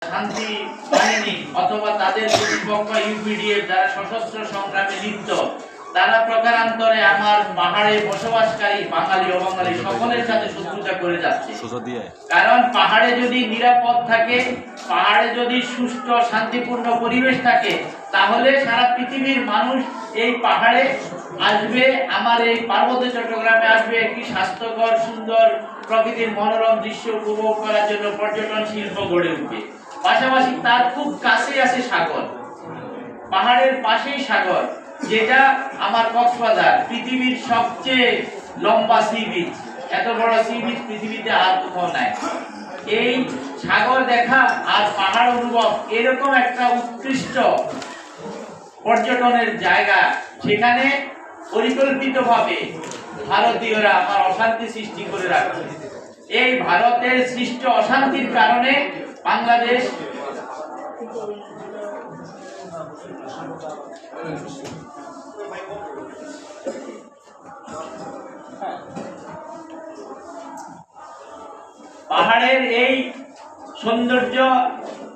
শান্তি বাহিনী অথবা তাদের প্রতিপক্ষ ইউপিডিএফ যারা সশস্ত্র সংগ্রামে লিপ্ত, তারা প্রকারান্তরে আমার পাহাড়ে বসবাসকারী বাঙালি অবাঙালি সকলের সাথে শত্রুতা করে যাচ্ছে। কারণ পাহাড়ে যদি নিরাপদ থাকে, পাহাড়ে যদি সুষ্ঠু শান্তিপূর্ণ পরিবেশ থাকে, তাহলে সারা পৃথিবীর মানুষ এই পাহাড়ে আসবে, আমার এই পার্বত্য চট্টগ্রামে আসবে একটি স্বাস্থ্যকর সুন্দর প্রকৃতির মনোরম দৃশ্য উপভোগ করার জন্য পর্যটন শিল্প গড়ে উঠবে। পাশাপাশি তার খুব কাছে আছে সাগর, পাহাড়ের পাশেই সাগর, যেটা আমার কক্সবাজার পৃথিবীর সবচেয়ে লম্বা সি বিচ। এত বড় সি বিচ পৃথিবীতে আর কোথাও নাই। এই সাগর দেখা আর পাহাড় অনুভব এরকম একটা উৎকৃষ্ট পর্যটনের জায়গা, সেখানে পরিকল্পিতভাবে ভারতীয়রা আমার অশান্তি সৃষ্টি করে রাখছে। এই ভারতের সৃষ্ট অশান্তির কারণে বাংলাদেশ পাহাড়ের এই সৌন্দর্য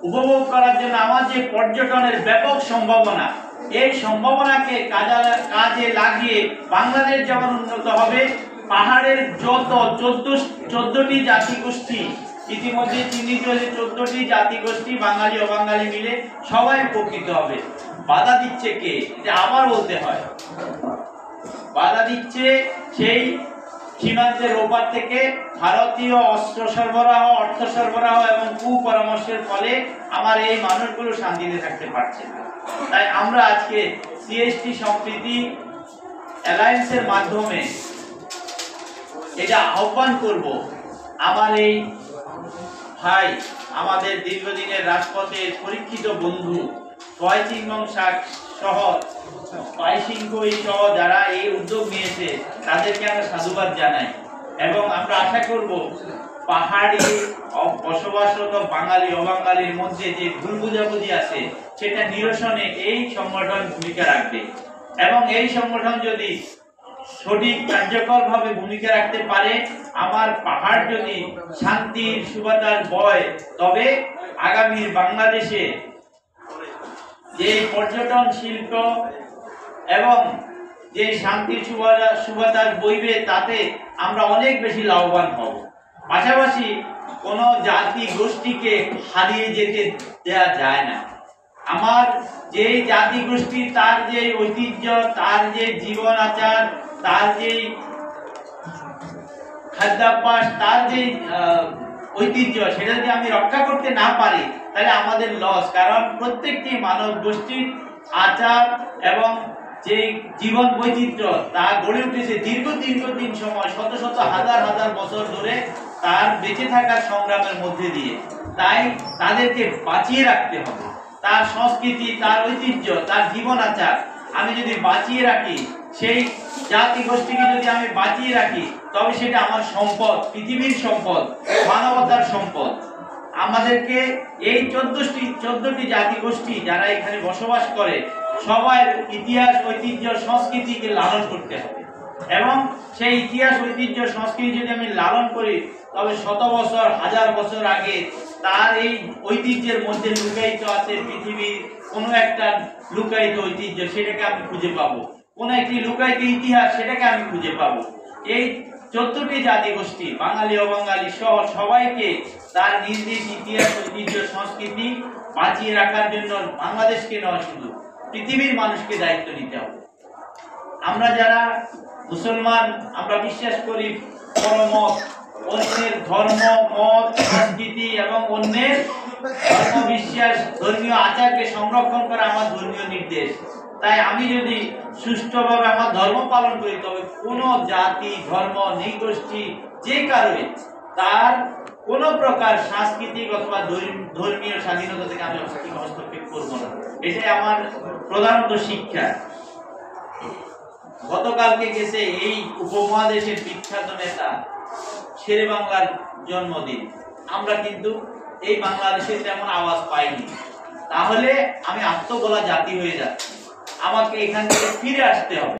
উপভোগ করার জন্য আমার যে পর্যটনের ব্যাপক সম্ভাবনা, এই সম্ভাবনাকে কাজে লাগিয়ে বাংলাদেশ যেমন উন্নত হবে, পাহাড়ের যত 14টি জাতিগোষ্ঠী ইতিমধ্যে চিহ্নিত হয়েছে, 14টি জাতিগোষ্ঠী বাঙালি অবাঙালি মিলে সবাই উপকৃত হবে। বাধা দিচ্ছে কে? এটা আবার বলতে হয়, বাধা দিচ্ছে সেই সীমান্তের ওপার থেকে ভারতীয় অস্ত্র সরবরাহ, অর্থ সরবরাহ এবং কুপরামর্শের ফলে আমার এই মানুষগুলো শান্তিতে থাকতে পারছে না। তাই আমরা আজকে সিএসটি সম্প্রীতি অ্যালায়েন্সের মাধ্যমে এটা আহ্বান করব, আমার এই ভাই, আমাদের দীর্ঘদিনের রাজপথের পরীক্ষিত বন্ধু কয়চিংমং শাক সহ পাইসিংকই সহ যারা এই উদ্যোগ নিয়েছে, তাদেরকে আমরা সাধুবাদ জানাই। এবং আমরা আশা করব পাহাড়ি বসবাসরত বাঙালি অবাঙালির মধ্যে যে ভুল বুঝাবুঝি আছে, সেটা নিরসনে এই সংগঠন ভূমিকা রাখবে। এবং এই সংগঠন যদি সঠিক কার্যকরভাবে ভূমিকা রাখতে পারে, আমার পাহাড় যদি শান্তির সুবাতাস বয়, তবে আগামী বাংলাদেশে যে পর্যটন শিল্প এবং যে শান্তির সুবাতাস বইবে, তাতে আমরা অনেক বেশি লাভবান হব। পাশাপাশি কোনো জাতি গোষ্ঠীকে হারিয়ে যেতে দেওয়া যায় না। আমার যে জাতি গোষ্ঠী, তার যে ঐতিহ্য, তার যে জীবন আচার, তার যে খাদ্যাভ্যাস, তার যে ঐতিহ্য, সেটা যদি আমি রক্ষা করতে না পারি, তাহলে আমাদের লস। কারণ প্রত্যেকটি মানব গোষ্ঠীর আচার এবং যে জীবন বৈচিত্র্য, তা গড়ে উঠেছে দীর্ঘদিন সময়, শত শত হাজার বছর ধরে তার বেঁচে থাকার সংগ্রামের মধ্যে দিয়ে। তাই তাদেরকে বাঁচিয়ে রাখতে হবে। তার সংস্কৃতি, তার ঐতিহ্য, তার জীবন আচার আমি যদি বাঁচিয়ে রাখি, সেই জাতি গোষ্ঠীকে যদি আমি বাঁচিয়ে রাখি, তবে সেটা আমার সম্পদ, পৃথিবীর সম্পদ, মানবতার সম্পদ। আমাদেরকে এই 14টি জাতিগোষ্ঠী যারা এখানে বসবাস করে, সবার ইতিহাস, ঐতিহ্য, সংস্কৃতিকে লালন করতে হবে। এবং সেই ইতিহাস, ঐতিহ্য, সংস্কৃতি যদি আমি লালন করি, তবে শত বছর, হাজার বছর আগে তার এই ঐতিহ্যের মধ্যে লুকায়িত আছে পৃথিবীর কোনো একটা লুকায়িত ঐতিহ্য, সেটাকে আমি খুঁজে পাবো। কোনো একটি লুকায়িত ইতিহাস, সেটাকে আমি খুঁজে পাবো। এই 14টি জাতিগোষ্ঠী বাঙালি অবাঙালি সহ সবাইকে তার নিজ নিজ ইতিহাস, ঐতিহ্য, সংস্কৃতি বাঁচিয়ে রাখার জন্য বাংলাদেশকে নয়, শুধু পৃথিবীর মানুষকে দায়িত্ব নিতে হবে। আমরা যারা মুসলমান, আমরা বিশ্বাস করি পরমত, অন্যের ধর্ম, মত, সংস্কৃতি এবং অন্যের ধর্ম বিশ্বাস, ধর্মীয় আচারকে সংরক্ষণ করা আমার ধর্মীয় নির্দেশ। তাই আমি যদি সুষ্ঠুভাবে আমার ধর্ম পালন করি, তবে কোনো জাতি, ধর্ম, নৃগোষ্ঠী যে কারণে তার কোনো প্রকার সাংস্কৃতিক অথবা ধর্মীয় স্বাধীনতা থেকে আমি হস্তক্ষেপ করবো না। এটাই আমার প্রধানত শিক্ষা। গতকালকে গেছে এই উপমহাদেশের বিখ্যাত নেতা শেরে বাংলার জন্মদিন। আমরা কিন্তু এই বাংলাদেশে তেমন আওয়াজ পাইনি। তাহলে আমি আত্মগোলা জাতি হয়ে যাচ্ছি। আমাকে এখান থেকে ফিরে আসতে হবে।